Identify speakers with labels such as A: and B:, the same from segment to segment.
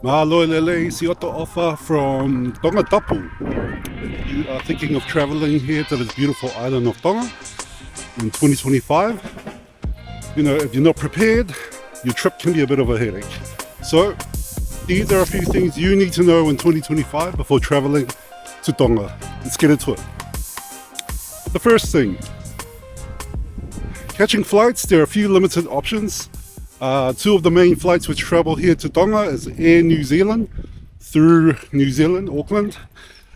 A: Mālō si oto offer from Tonga Tapu. If you are thinking of traveling here to this beautiful island of Tonga in 2025, if you're not prepared, your trip can be a bit of a headache. So these are a few things you need to know in 2025 before traveling to Tonga. Let's get into it. The first thing, catching flights, there are a few limited options. Two of the main flights which travel here to Tonga is Air New Zealand through New Zealand, Auckland,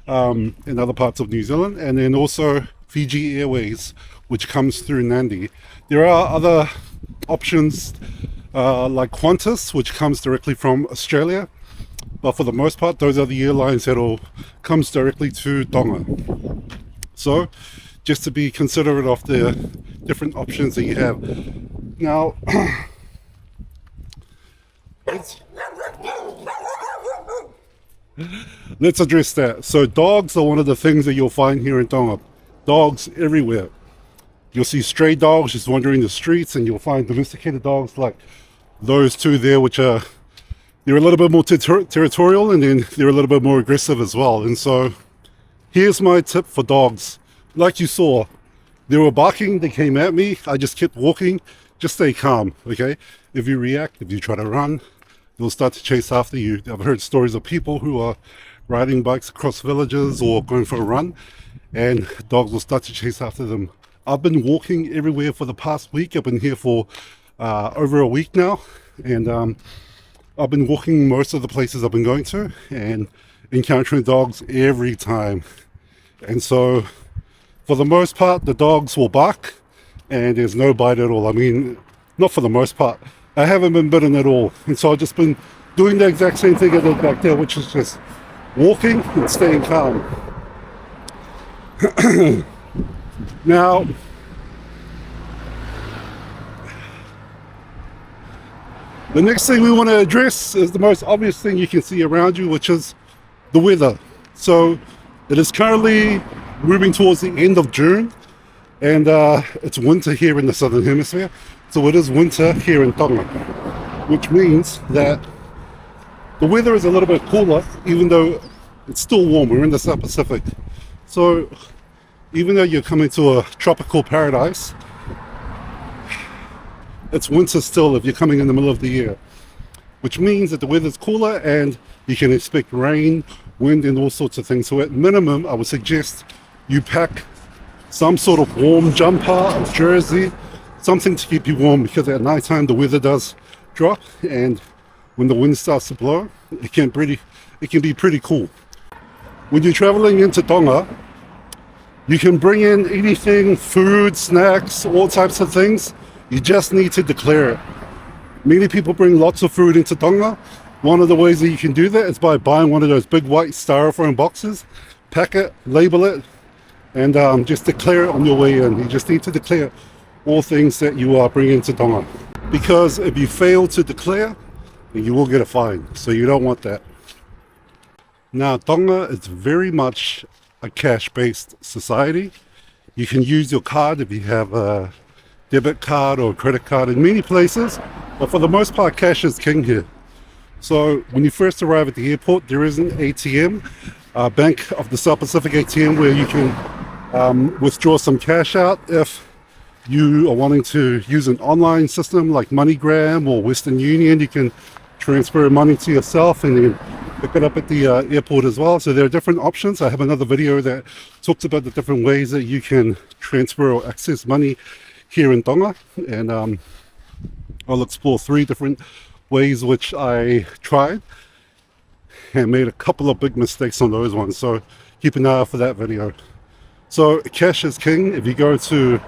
A: and other parts of New Zealand, and then also Fiji Airways, which comes through Nandi. There are other options like Qantas, which comes directly from Australia, but for the most part, those are the airlines that comes directly to Tonga. So, just to be considerate of the different options that you have. Now, let's address that. So dogs are one of the things that you'll find here in Tonga. Dogs everywhere. You'll see stray dogs just wandering the streets, and you'll find domesticated dogs like those two there, which they're a little bit more territorial, and then they're a little bit more aggressive as well. And so here's my tip for dogs. Like you saw, they were barking, they came at me, I just kept walking. Just stay calm, okay? If you react, if you try to run, they'll start to chase after you. I've heard stories of people who are riding bikes across villages or going for a run, and dogs will start to chase after them. I've been walking everywhere for the past week. I've been here for over a week now, and I've been walking most of the places I've been going to and encountering dogs every time. And so for the most part, the dogs will bark and there's no bite at all. I mean, not for the most part. I haven't been bitten at all. And so I've just been doing the exact same thing I did back there, which is just walking and staying calm. Now, the next thing we want to address is the most obvious thing you can see around you, which is the weather. So it is currently moving towards the end of June, and it's winter here in the southern hemisphere. So it is winter here in Tonga, which means that the weather is a little bit cooler, even though it's still warm. We're in the South Pacific. So even though you're coming to a tropical paradise, it's winter still if you're coming in the middle of the year, which means that the weather's cooler and you can expect rain, wind, and all sorts of things. So at minimum, I would suggest you pack some sort of warm jumper or jersey, something to keep you warm, because at night time the weather does drop, and when the wind starts to blow, it can be pretty cool. When you're traveling into Tonga, you can bring in anything, food, snacks, all types of things. You just need to declare it. Many people bring lots of food into Tonga. One of the ways that you can do that is by buying one of those big white styrofoam boxes, pack it, label it, and just declare it on your way in. You just need to declare all things that you are bringing to Tonga. Because if you fail to declare, then you will get a fine. So you don't want that. Now, Tonga is very much a cash-based society. You can use your card if you have a debit card or credit card in many places, but for the most part, cash is king here. So when you first arrive at the airport, there is an ATM, Bank of the South Pacific ATM, where you can withdraw some cash out. If you are wanting to use an online system like MoneyGram or Western Union, you can transfer money to yourself and then pick it up at the airport as well. So there are different options. I have another video that talks about the different ways that you can transfer or access money here in Tonga, and I'll explore 3 different ways which I tried and made a couple of big mistakes on those ones. So keep an eye out for that video. So cash is king. If you go to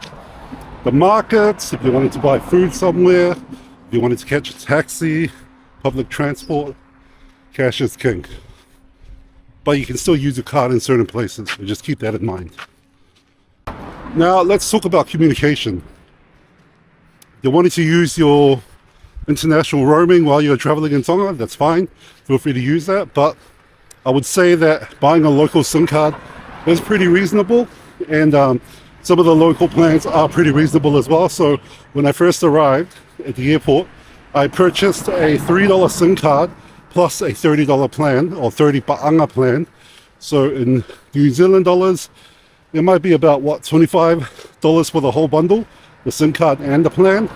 A: the markets, if you wanted to buy food somewhere, if you wanted to catch a taxi, public transport, cash is king. But you can still use your card in certain places, so just keep that in mind. Now let's talk about communication. If you wanted to use your international roaming while you're traveling in Tonga, that's fine. Feel free to use that. But I would say that buying a local SIM card is pretty reasonable, and some of the local plans are pretty reasonable as well. So when I first arrived at the airport, I purchased a $3 SIM card plus a $30 plan or 30 pa'anga plan. So in New Zealand dollars, it might be about what, $25 for the whole bundle, the SIM card and the plan.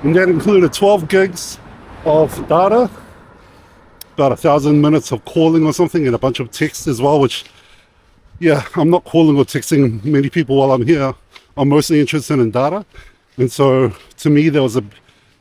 A: And that included 12 gigs of data, about 1,000 minutes of calling or something, and a bunch of texts as well, which, yeah, I'm not calling or texting many people while I'm here. I'm mostly interested in data. And so to me, there was a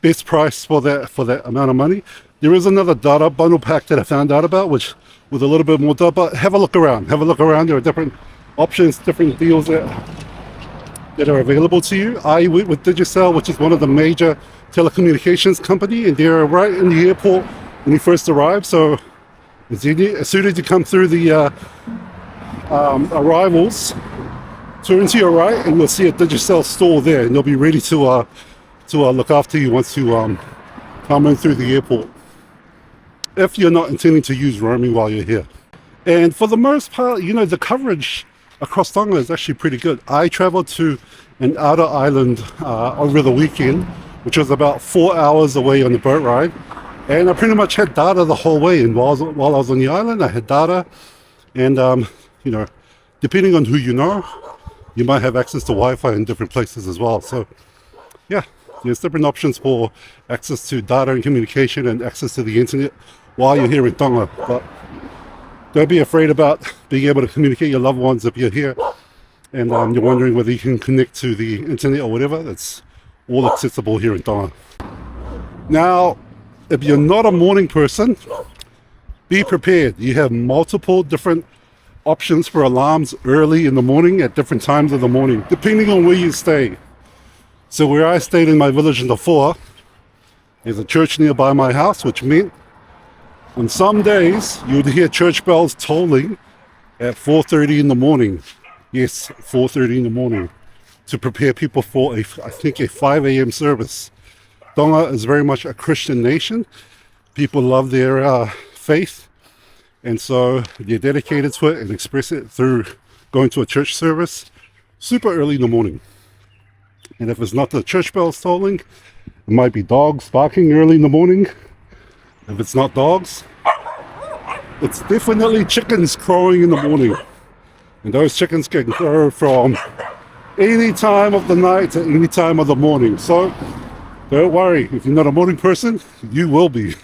A: best price for that amount of money. There is another data bundle pack that I found out about, which with a little bit more data, but have a look around. There are different options, different deals that are available to you. I went with Digicel, which is one of the major telecommunications company, and they're right in the airport when you first arrive. So as soon as you come through the arrivals, turn to your right and you'll see a Digicel store there, and they'll be ready to look after you once you come in through the airport, if you're not intending to use roaming while you're here. And for the most part, you know, the coverage across Tonga is actually pretty good. I traveled to an outer island over the weekend, which was about 4 hours away on the boat ride, and I pretty much had data the whole way. And while I was on the island, I had data, and you know, depending on who you know, you might have access to Wi-Fi in different places as well. So yeah, there's different options for access to data and communication and access to the internet while you're here in Tonga. But don't be afraid about being able to communicate your loved ones if you're here and you're wondering whether you can connect to the internet or whatever. That's all accessible here in Tonga. Now, if you're not a morning person, be prepared. You have multiple different options for alarms early in the morning at different times of the morning, depending on where you stay. So where I stayed in my village in the Foa, there's a church nearby my house, which meant on some days you would hear church bells tolling at 4:30 in the morning. Yes, 4:30 in the morning, to prepare people for I think a 5 a.m. service. Tonga is very much a Christian nation. People love their faith, and so they're dedicated to it and express it through going to a church service super early in the morning. And if it's not the church bells tolling, it might be dogs barking early in the morning. If it's not dogs, it's definitely chickens crowing in the morning. And those chickens can crow from any time of the night to any time of the morning. So don't worry, if you're not a morning person, you will be.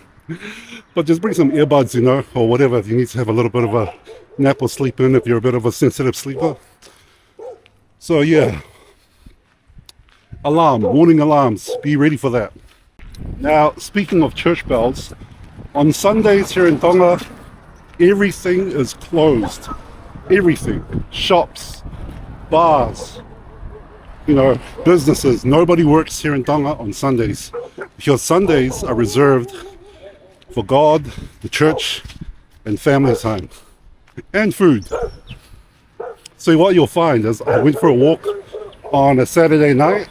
A: But just bring some earbuds, you know, or whatever, if you need to have a little bit of a nap or sleep in, if you're a bit of a sensitive sleeper. So yeah, morning alarms, be ready for that. Now, speaking of church bells, on Sundays here in Tonga, everything is closed. Everything. Shops, bars, you know, businesses. Nobody works here in Tonga on Sundays, because Sundays are reserved for God, the church, and family time, and food. So what you'll find is, I went for a walk on a Saturday night,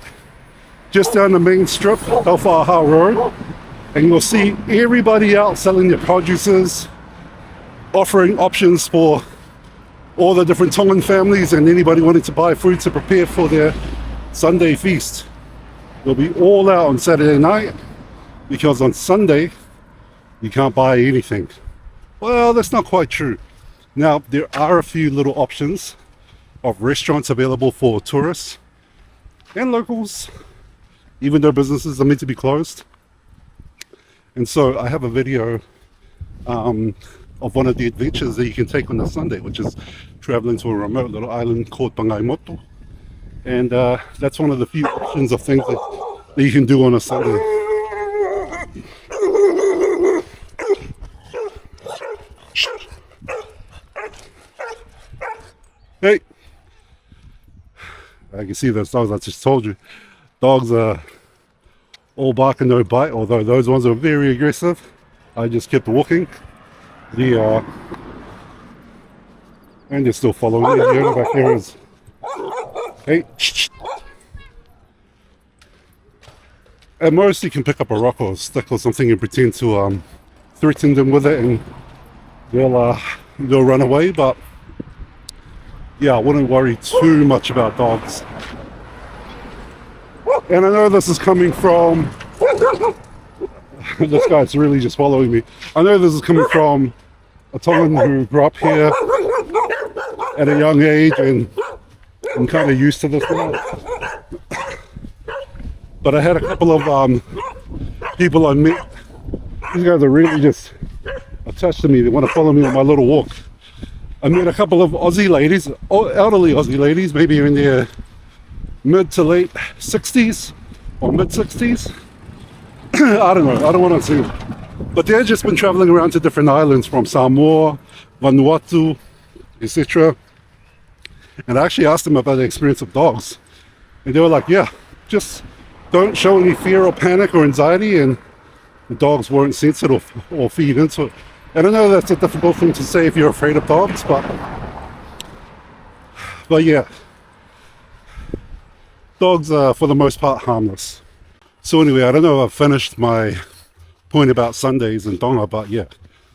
A: just down the main strip, Tauwhaaha Road, and you'll see everybody out selling their produces, offering options for all the different Tongan families and anybody wanting to buy food to prepare for their Sunday feast. They'll be all out on Saturday night, because on Sunday you can't buy anything. Well, that's not quite true. Now, there are a few little options of restaurants available for tourists and locals, even though businesses are meant to be closed. And so I have a video of one of the adventures that you can take on a Sunday, which is traveling to a remote little island called Pangaimato. And that's one of the few options of things that you can do on a Sunday. Hey, I can see those dogs. I just told you, dogs are all bark and no bite, although those ones are very aggressive. I just kept walking. And they're still following me. The back there is, hey. At most you can pick up a rock or a stick or something and pretend to threaten them with it, and they'll run away. But yeah, I wouldn't worry too much about dogs. And I know this is coming from This guy's really just following me. I know this is coming from a Tongan who grew up here at a young age, and I'm kind of used to this now. But I had a couple of people I met. These guys are really just attached to me. They want to follow me on my little walk. I met a couple of Aussie ladies, elderly Aussie ladies, maybe in their mid to late 60s or mid 60s. I don't know, I don't want to say. But they've just been traveling around to different islands from Samoa, Vanuatu, etc. And I actually asked them about the experience of dogs. And they were like, yeah, just don't show any fear or panic or anxiety, and the dogs weren't sensitive or feed into it. And I know that's a difficult thing to say if you're afraid of dogs, but yeah, dogs are for the most part harmless. So anyway, I don't know if I've finished my point about Sundays in Tonga, but yeah,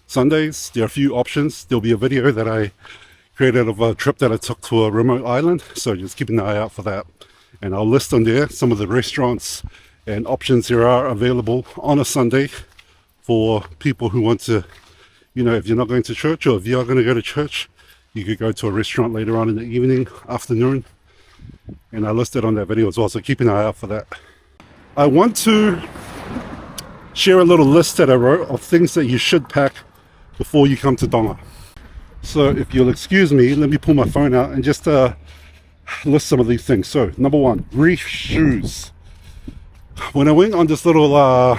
A: Sundays, there are a few options. There'll be a video that I created of a trip that I took to a remote island, so just keep an eye out for that. And I'll list on there some of the restaurants and options there are available on a Sunday for people who want to, you know, if you're not going to church, or if you are going to go to church, you could go to a restaurant later on in the evening, afternoon. And I listed on that video as well, so keep an eye out for that. I want to share a little list that I wrote of things that you should pack before you come to Tonga. So if you'll excuse me, let me pull my phone out and just list some of these things. So number one, reef shoes. When I went on this little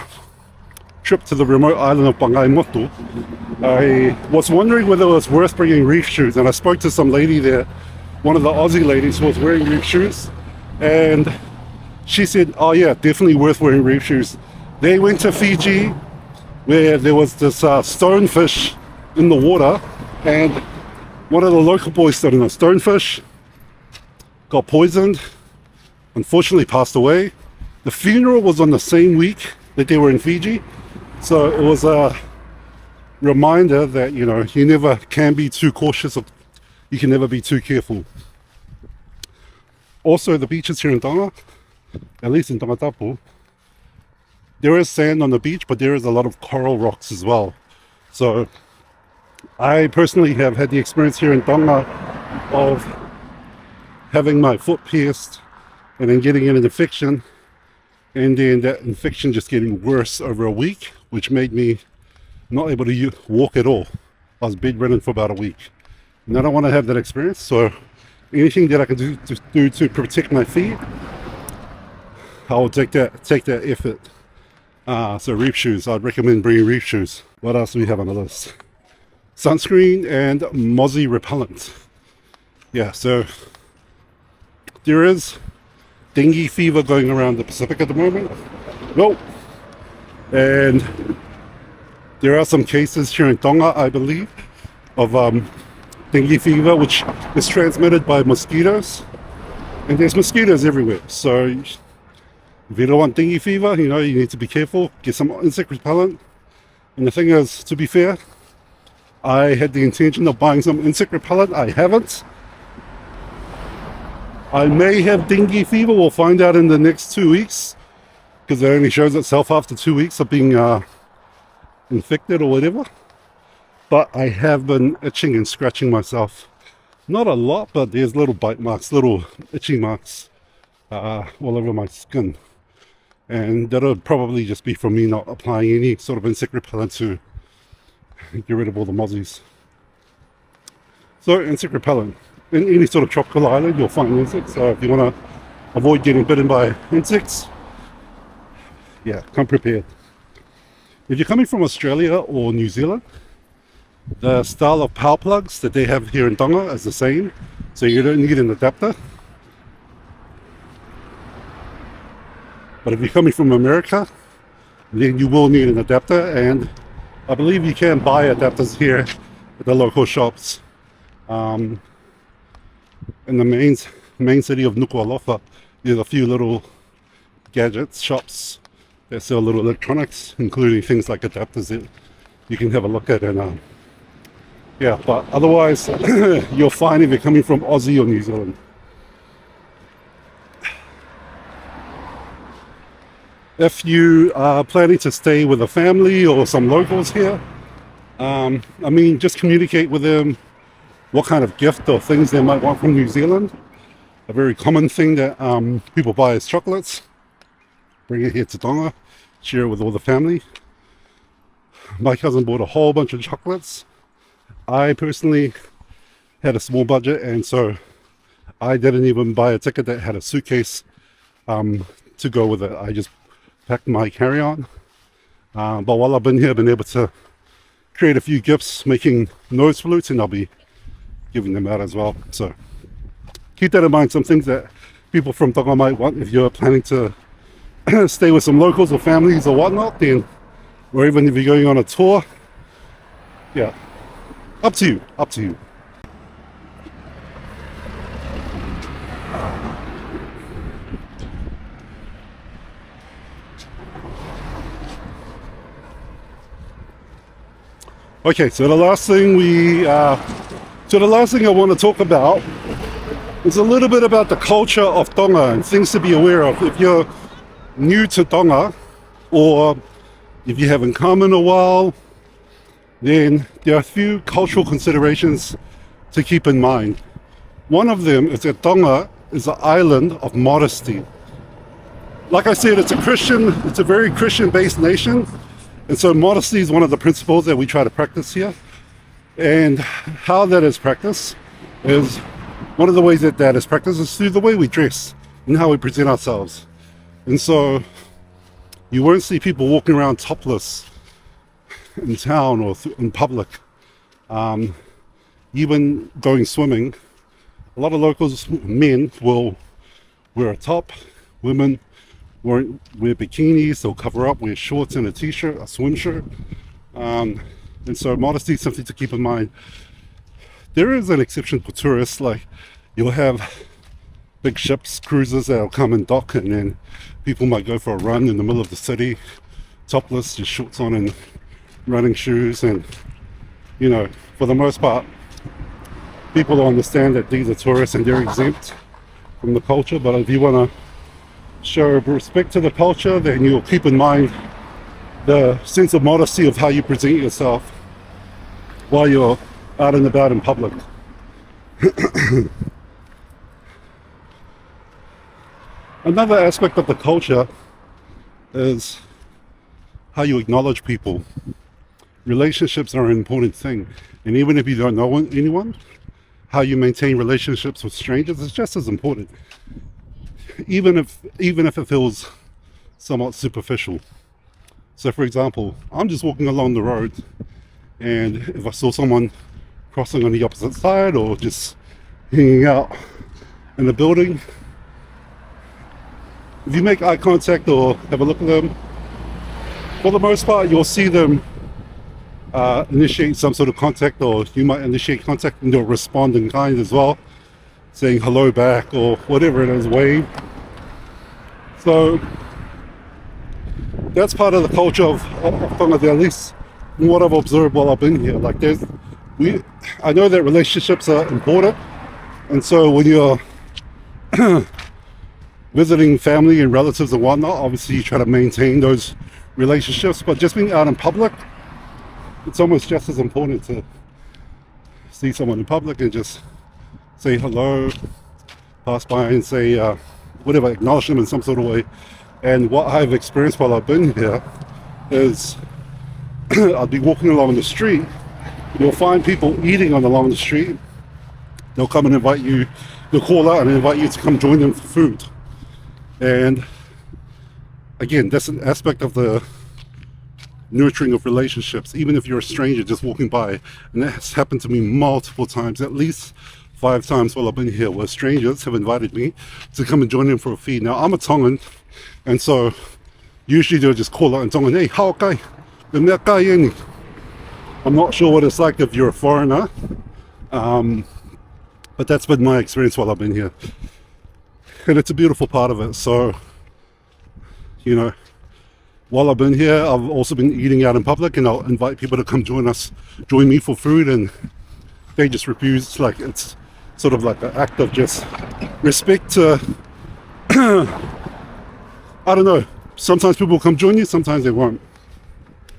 A: trip to the remote island of Pangaimotu, I was wondering whether it was worth bringing reef shoes, and I spoke to some lady there, one of the Aussie ladies who was wearing reef shoes, and she said, oh yeah, definitely worth wearing reef shoes. They went to Fiji where there was this stonefish in the water, and one of the local boys stood in a stonefish, got poisoned, unfortunately passed away. The funeral was on the same week that they were in Fiji, so it was a reminder that, you know, you never can be too cautious, or you can never be too careful. Also, the beaches here in Tonga, at least in Tongatapu, there is sand on the beach, but there is a lot of coral rocks as well. So I personally have had the experience here in Tonga of having my foot pierced and then getting an infection, and then that infection just getting worse over a week, which made me not able to walk at all. I was bedridden for about a week, and I don't want to have that experience. So anything that I can do to protect my feet, I will take that effort. So reef shoes, I'd recommend bringing reef shoes. What else do we have on the list? Sunscreen and mozzie repellent. Yeah, so there is dengue fever going around the Pacific at the moment. Nope. And there are some cases here in Tonga, I believe, of dengue fever, which is transmitted by mosquitoes. And there's mosquitoes everywhere. So if you don't want dengue fever, you know, you need to be careful. Get some insect repellent. And the thing is, to be fair, I had the intention of buying some insect repellent. I haven't. I may have dengue fever. We'll find out in the next 2 weeks, because it only shows itself after 2 weeks of being infected or whatever. But I have been itching and scratching myself. Not a lot, but there's little bite marks, little itchy marks all over my skin. And that'll probably just be from me not applying any sort of insect repellent to get rid of all the mozzies. So insect repellent. In any sort of tropical island, you'll find insects. So if you want to avoid getting bitten by insects, yeah, come prepared. If you're coming from Australia or New Zealand, the style of power plugs that they have here in Tonga is the same. So you don't need an adapter. But if you're coming from America, then you will need an adapter. And I believe you can buy adapters here at the local shops. In the main city of Nuku'alofa, there's a few little gadgets shops that sell little electronics, including things like adapters that you can have a look at. And yeah, but otherwise you're fine if you're coming from Aussie or New Zealand. If you are planning to stay with a family or some locals here, I mean, just communicate with them what kind of gift or things they might want from New Zealand. A very common thing that people buy is chocolates. Bring it here to Tonga, share it with all the family. My cousin bought a whole bunch of chocolates. I personally had a small budget, and so I didn't even buy a ticket that had a suitcase to go with it. I just packed my carry-on. But while I've been here, I've been able to create a few gifts, making nose flutes, and I'll be giving them out as well. So keep that in mind, some things that people from Tonga might want if you're planning to stay with some locals or families or whatnot, then, or even if you're going on a tour. Yeah, up to you, up to you. Okay, so the last thing I want to talk about is a little bit about the culture of Tonga and things to be aware of. If you're new to Tonga, or if you haven't come in a while, then there are a few cultural considerations to keep in mind. One of them is that Tonga is an island of modesty. Like I said, it's a very Christian-based nation, and so modesty is one of the principles that we try to practice here. And how that is practiced is, one of the ways that is practiced is through the way we dress and how we present ourselves. And so you won't see people walking around topless in town or in public. Even going swimming, a lot of locals, men, will wear a top. Women wear bikinis, they'll cover up, wear shorts and a t-shirt, a swim shirt. And so modesty is something to keep in mind. There is an exception for tourists, like you'll have big ships, cruises that'll come and dock, and then people might go for a run in the middle of the city, topless, just shorts on and running shoes. And, you know, for the most part, people will understand that these are tourists and they're exempt from the culture. But if you want to show respect to the culture, then you'll keep in mind the sense of modesty of how you present yourself while you're out and about in public. Another aspect of the culture is how you acknowledge people. Relationships are an important thing, and even if you don't know anyone, how you maintain relationships with strangers is just as important, even if it feels somewhat superficial. So for example, I'm just walking along the road, and if I saw someone crossing on the opposite side or just hanging out in the building, if you make eye contact or have a look at them, for the most part you'll see them initiate some sort of contact, or you might initiate contact and they'll respond in kind as well, saying hello back or whatever it is, wave. So that's part of the culture of Tonga, at least what I've observed while I've been here. Like I know that relationships are important, and so when you're visiting family and relatives and whatnot, obviously you try to maintain those relationships, but just being out in public, it's almost just as important to see someone in public and just say hello, pass by and say whatever, acknowledge them in some sort of way. And what I've experienced while I've been here is I'll be walking along the street, you'll find people eating along the street. They'll come and invite you, they'll call out and invite you to come join them for food. And again, that's an aspect of the nurturing of relationships, even if you're a stranger just walking by. And that's happened to me multiple times, at least 5 times while I've been here, where strangers have invited me to come and join them for a feed. Now, I'm a Tongan, and so usually they'll just call out in Tongan, hey, how kai? I'm not sure what it's like if you're a foreigner, but that's been my experience while I've been here. And it's a beautiful part of it. So, you know, while I've been here, I've also been eating out in public, and I'll invite people to come join me for food, and they just refuse. Like, it's sort of like an act of just respect to, I don't know, sometimes people will come join you, sometimes they won't.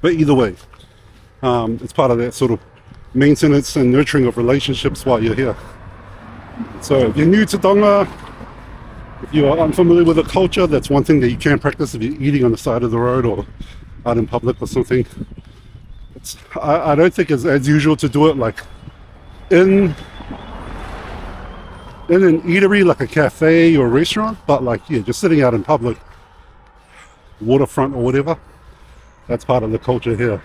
A: But either way, it's part of that sort of maintenance and nurturing of relationships while you're here. So if you're new to Tonga, if you are unfamiliar with the culture, that's one thing that you can practice if you're eating on the side of the road or out in public or something. I don't think it's as usual to do it like in an eatery, like a cafe or a restaurant, but like, yeah, just sitting out in public, waterfront or whatever, that's part of the culture here.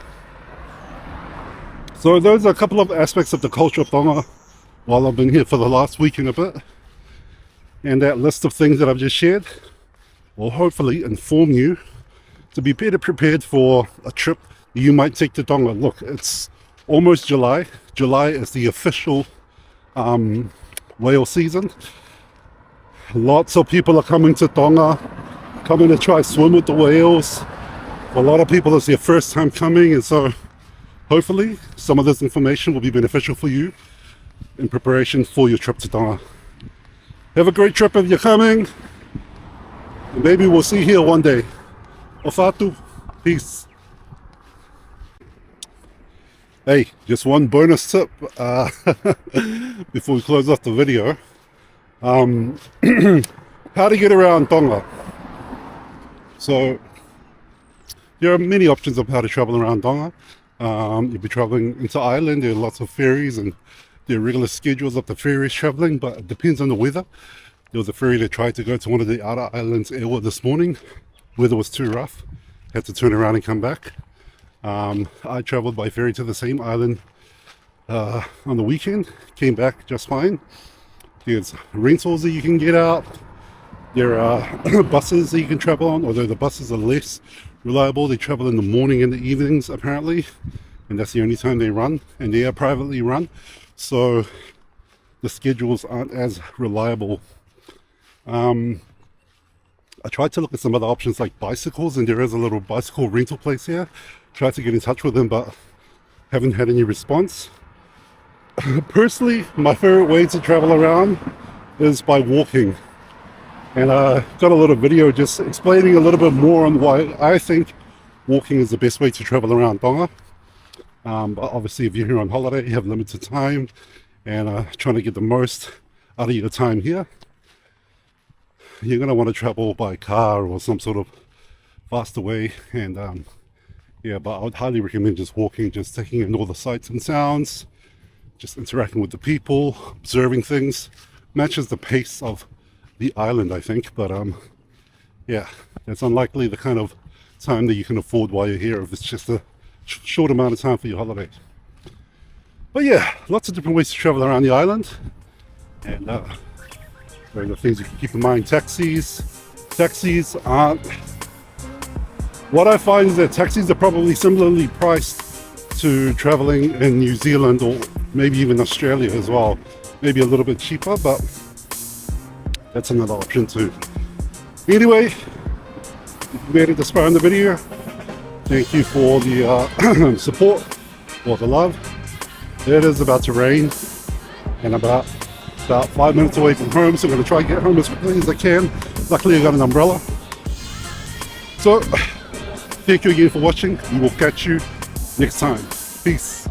A: So those are a couple of aspects of the culture of Tonga while I've been here for the last week and a bit. And that list of things that I've just shared will hopefully inform you to be better prepared for a trip you might take to Tonga. Look, it's almost July. July is the official whale season. Lots of people are coming to Tonga, coming to try swim with the whales. For a lot of people, it's their first time coming, and so hopefully some of this information will be beneficial for you in preparation for your trip to Tonga. Have a great trip if you're coming. Maybe we'll see you here one day. Ofatu. Peace. Hey, just one bonus tip before we close off the video. How to get around Tonga. So there are many options of how to travel around Tonga. You'll be traveling into Ireland. There are lots of ferries and there are regular schedules of the ferries traveling, but it depends on the weather. There was a ferry that tried to go to one of the outer islands Ewa this morning. Weather was too rough. Had to turn around and come back. I traveled by ferry to the same island on the weekend. Came back just fine. There's rentals that you can get out. There are buses that you can travel on, although the buses are less reliable. They travel in the morning and the evenings apparently, and that's the only time they run, and they are privately run, so the schedules aren't as reliable. I tried to look at some other options like bicycles, and there is a little bicycle rental place here. Tried to get in touch with them, but haven't had any response. Personally, my favorite way to travel around is by walking, and I got a little video just explaining a little bit more on why I think walking is the best way to travel around Tonga. But obviously if you're here on holiday, you have limited time and trying to get the most out of your time here, you're going to want to travel by car or some sort of faster way. And yeah, but I would highly recommend just walking, just taking in all the sights and sounds, just interacting with the people, observing things. Matches the pace of the island, I think. But yeah, it's unlikely the kind of time that you can afford while you're here if it's just a short amount of time for your holiday. But yeah, lots of different ways to travel around the island. And there are the things you can keep in mind. Taxis aren't... What I find is that taxis are probably similarly priced to traveling in New Zealand or maybe even Australia as well. Maybe a little bit cheaper, but that's another option too. Anyway, if you made it this far in the video, thank you for the support, for the love. It is about to rain and about 5 minutes away from home, so I'm going to try and get home as quickly as I can. Luckily I got an umbrella. So thank you again for watching. We will catch you next time. Peace.